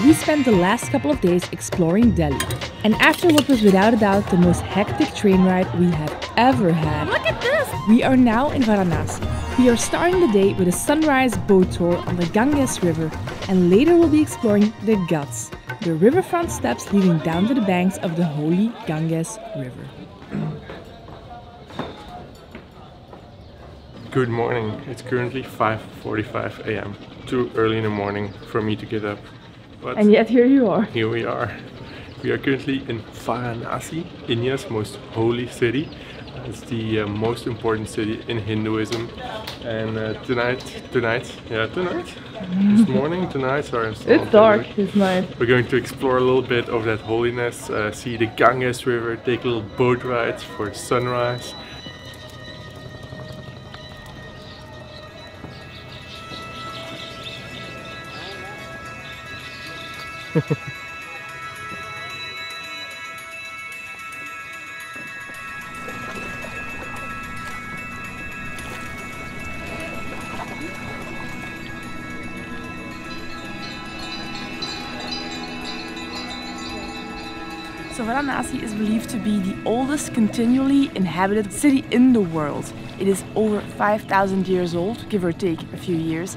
we spent the last couple of days exploring Delhi. And after what was without a doubt the most hectic train ride we have ever had, look at this! We are now in Varanasi. We are starting the day with a sunrise boat tour on the Ganges River, and later we'll be exploring the ghats, the riverfront steps leading down to the banks of the holy Ganges River. Good morning. It's currently 5:45 a.m. Too early in the morning for me to get up. But And yet here you are. here we are. We are currently in Varanasi, India's most holy city. It's the most important city in Hinduism. And tonight, this morning, tonight, sorry. It's dark, it's night. We're going to explore a little bit of that holiness, see the Ganges River, take a little boat ride for sunrise. So Varanasi is believed to be the oldest continually inhabited city in the world. It is over 5,000 years old, give or take a few years.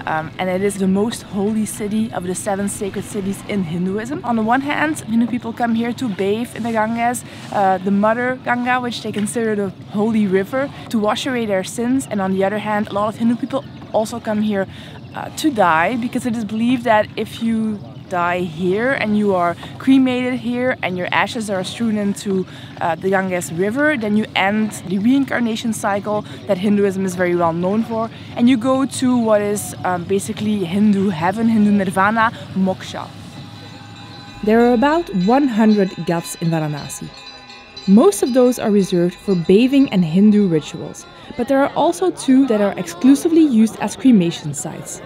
And it is the most holy city of the 7 sacred cities in Hinduism. On the one hand, Hindu people come here to bathe in the Ganges, the mother Ganga, which they consider the holy river, to wash away their sins. And on the other hand, a lot of Hindu people also come here to die, because it is believed that if you die here and you are cremated here and your ashes are strewn into the Ganges River, then you end the reincarnation cycle that Hinduism is very well known for, and you go to what is basically Hindu heaven, Hindu nirvana, moksha. There are about 100 ghats in Varanasi. Most of those are reserved for bathing and Hindu rituals, but there are also 2 that are exclusively used as cremation sites.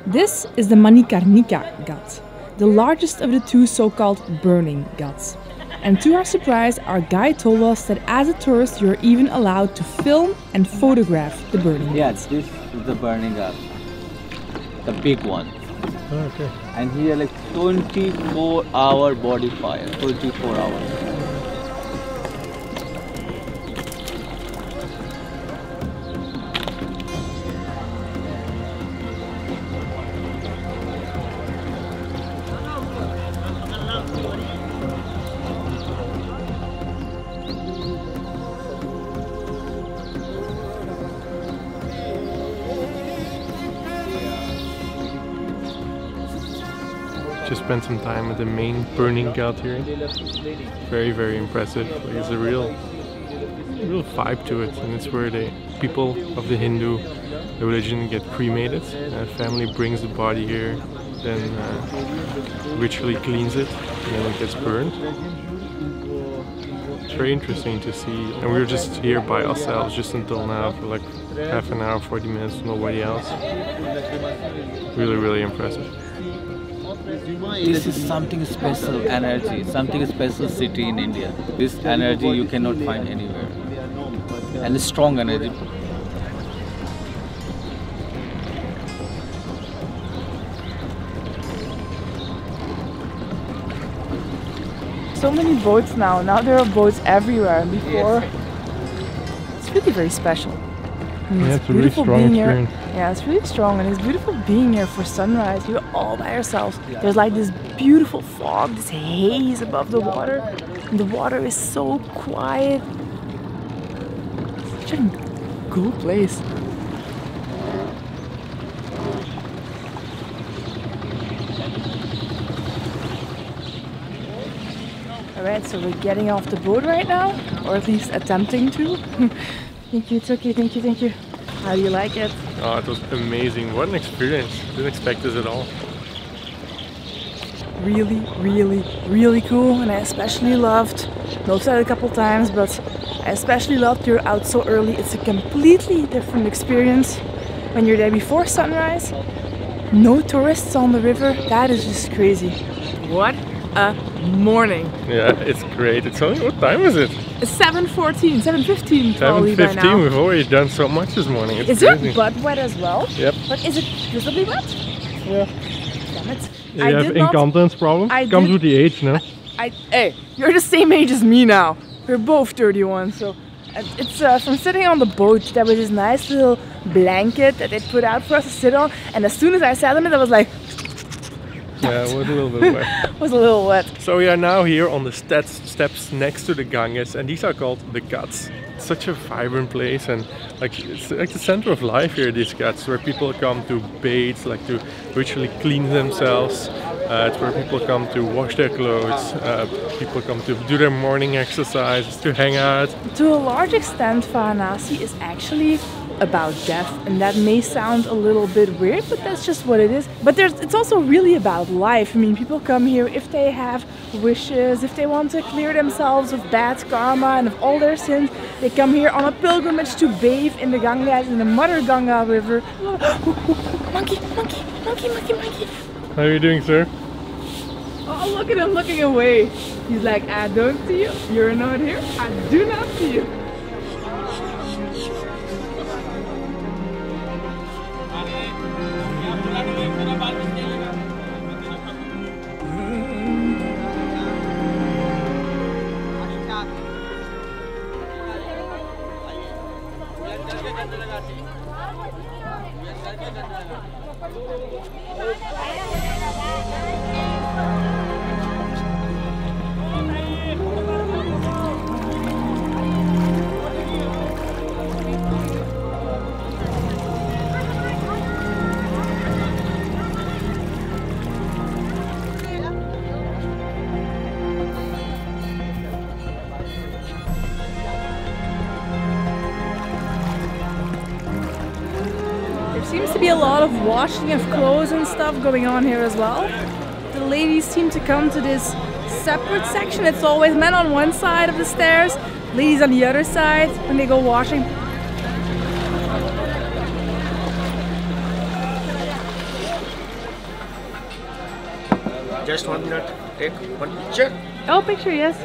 This is the Manikarnika Ghat, the largest of the 2 so-called burning ghats. And to our surprise, our guide told us that as a tourist you're even allowed to film and photograph the burning ghats. Yes, this is the burning ghat, the big one. Okay. And here like 24-hour body fire, 24 hours. Just spent some time at the main burning ghat here. Very, very impressive. Like, it's a real vibe to it, and it's where the people of the Hindu religion get cremated. Family brings the body here, then ritually cleans it, and then it gets burned. It's very interesting to see, and we were just here by ourselves just until now for like half an hour, 40 minutes, nobody else. Really, really impressive. This is something special energy, something special city in India. This energy you cannot find anywhere. And a strong energy. So many boats now. Now there are boats everywhere. And before, it's really very special. Yeah, it's a really strong experience. Yeah, it's really strong, and it's beautiful being here for sunrise. You're all by yourselves. There's like this beautiful fog, this haze above the water, and the water is so quiet. Such a cool place. Alright, so we're getting off the boat right now, or at least attempting to. Thank you, it's okay, thank you, thank you. How do you like it? Oh, it was amazing. What an experience. Didn't expect this at all. Really, really, really cool, and I especially loved, I've said it a couple times, but I especially loved you're out so early. It's a completely different experience when you're there before sunrise. No tourists on the river. That is just crazy. What a morning. Yeah, it's great. It's only, what time is it? It's 7:14, 7:15 probably by now. 7:15, we've already done so much this morning. It's is crazy. your butt wet as well? Yep. But is it visibly wet? Yeah. Damn it. You have incontinence problem? Comes with the age, no? Hey, you're the same age as me now. We're both 31, so it's from sitting on the boat. There was this nice little blanket that they put out for us to sit on, and as soon as I sat on it, I was like, yeah, it was a little bit wet. Was a little wet. So we are now here on the steps next to the Ganges, and these are called the ghats. It's such a vibrant place, and like it's like the center of life here, these ghats, where people come to bathe, like to ritually clean themselves. It's where people come to wash their clothes, people come to do their morning exercises, to hang out. To a large extent, Varanasi is actually about death, and that may sound a little bit weird, but that's just what it is. But it's also really about life. I mean, people come here if they have wishes, if they want to clear themselves of bad karma and of all their sins. They come here on a pilgrimage to bathe in the Ganges, in the Mother Ganga river. Monkey, monkey, monkey, monkey, monkey. How are you doing, sir? Oh, look at him looking away. He's like, I don't see you. You're not here. I do not see you. Seems to be a lot of washing of clothes and stuff going on here as well. The ladies seem to come to this separate section. It's always men on one side of the stairs, ladies on the other side when they go washing. Just 1 minute, take one picture. Oh, picture, yes.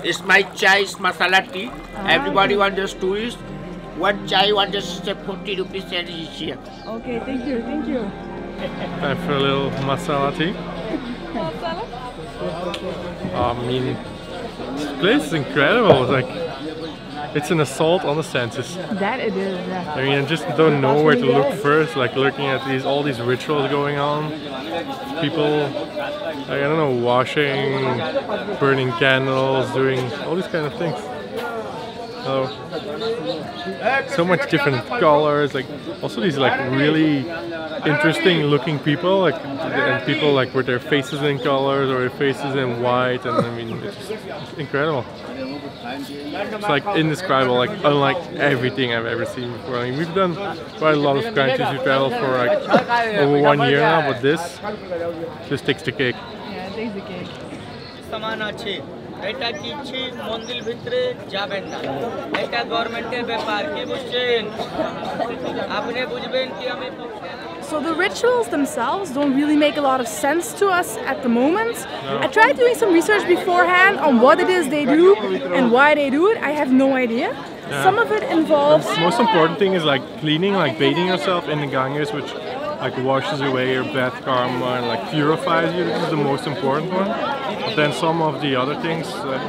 It's my chai, it's masala tea. Everybody wants just two is. One chai, one just 40 rupees and each here. Okay, thank you, thank you. Time for a little masala tea. Masala? I mean, this place is incredible. It's like, it's an assault on the senses. That it is, yeah. I mean, I just don't know where to look first. Like looking at all these rituals going on. People, I don't know, washing, burning candles, doing all these kind of things. So much different colors, like also these like really interesting looking people, like and people like with their faces in colors or their faces in white, and I mean it's incredible. It's like indescribable, like unlike everything I've ever seen before. I mean, we've done quite a lot of countries. We traveled for like over 1 year now, but this takes the cake. Yeah, it takes the cake. এটা কিছু মন্দির ভিতরে যাবেন না এটা গভর্নমেন্টের ব্যাপার কি বুঝছেন আপনি বুঝবেন কি আমি So the rituals themselves don't really make a lot of sense to us at the moment. I tried doing some research beforehand on what it is they do and why they do it. I have no idea. Yeah. Some of it involves... The most important thing is like cleaning, like bathing yourself in the Ganges, which like washes away your bad karma and like purifies you. This is the most important one. But then some of the other things,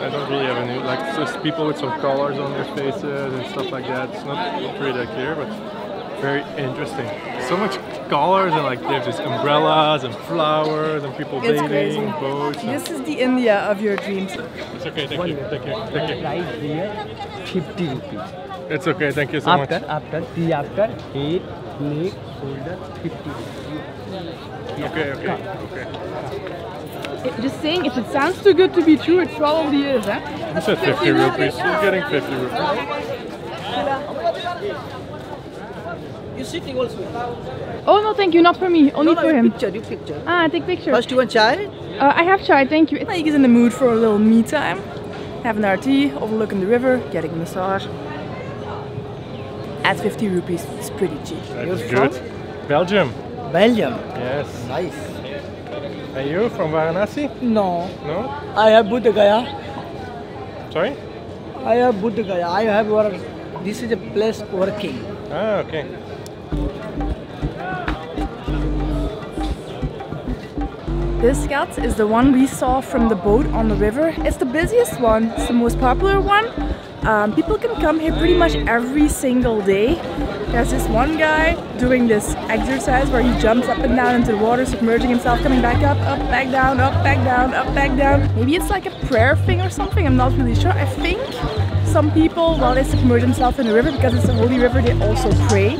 I don't really have any, like just people with some colors on their faces and stuff like that. It's not really that clear, but very interesting. So much colors, and like there's just umbrellas and flowers and people bathing, boats. This is the India of your dreams. It's okay, thank you, thank you, thank you. Price here 50 rupees. It's okay, thank you so much. After head, neck, shoulder 50 rupees. Okay. Just saying, if it sounds too good to be true, it probably is, eh? You said 50 rupees, you're getting 50 rupees. You sitting also? Oh no, thank you, not for me, only for him. You picture. Ah, take picture. First you want chai? I have chai, thank you. Like he's in the mood for a little me time. Having our tea, overlooking the river, getting a massage. At 50 rupees, it's pretty cheap. That's good. Belgium. Belgium. Yes. Nice. And you from Varanasi? No. No? I have Buddha Gaya. Sorry? I have Buddha Gaya. I have work. This is a place working. Ah, okay. This ghats is the one we saw from the boat on the river. It's the busiest one, it's the most popular one. People can come here pretty much every single day. There's this one guy doing this exercise where he jumps up and down into the water, submerging himself, coming back up, back down, up, back down, up, back down. Maybe it's like a prayer thing or something, I'm not really sure. I think some people, while they submerge themselves in the river, because it's a holy river, they also pray.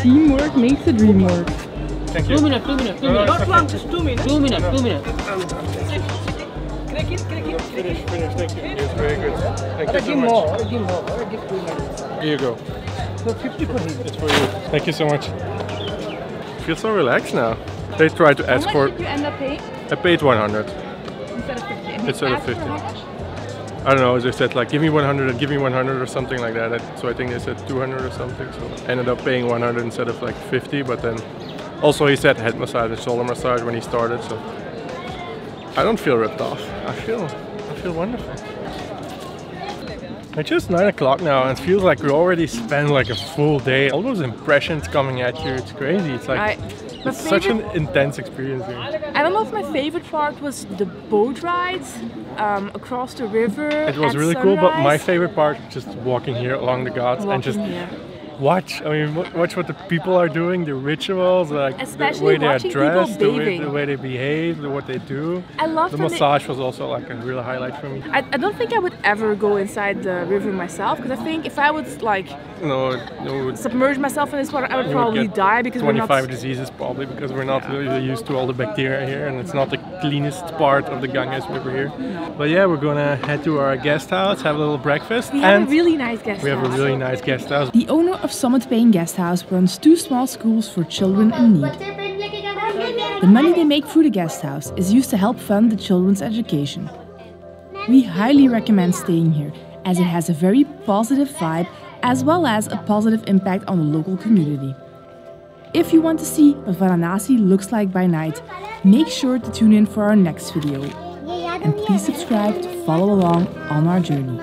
Teamwork makes the dream work. Thank you. 2 minutes. Not long, just 2 minutes. 2 minutes. Finish, thank you. It's very good. Thank you so Give much. more, give 2 minutes. Here you go. So 50 for him. It's for you. Thank you so much. I feel so relaxed now. They tried to ask for... How much did you end up paying? I paid 100. Instead of 50. And Instead of asked for 50. how much? I don't know, they said like give me 100 and give me 100 or something like that. So I think they said 200 or something. So I ended up paying 100 instead of like 50. But then also he said head massage and shoulder massage when he started. So I don't feel ripped off. I feel wonderful. It's just 9 o'clock now and it feels like we already spent like a full day. All those impressions coming at you, it's crazy. It's like it's such an intense experience here. I don't know if my favorite part was the boat rides across the river. It was really cool, but my favorite part was just walking here along the ghats and just watch. I mean, watch what the people are doing, the rituals, like especially the way they are watching dressed, people the way they behave, what they do. I love the massage was also like a real highlight for me. I don't think I would ever go inside the river myself, because I think if I would like submerge myself in this water, I would probably die, because 25 diseases probably, because we're not really used to all the bacteria here, and it's not the cleanest part of the Ganges River here. No. But yeah, we're gonna head to our guest house, have a little breakfast. We have a really nice guest house. We have a really nice guest house. The owner of Summit Paying Guest House runs 2 small schools for children in need. The money they make through the guest house is used to help fund the children's education. We highly recommend staying here, as it has a very positive vibe as well as a positive impact on the local community. If you want to see what Varanasi looks like by night, make sure to tune in for our next video. And please subscribe to follow along on our journey.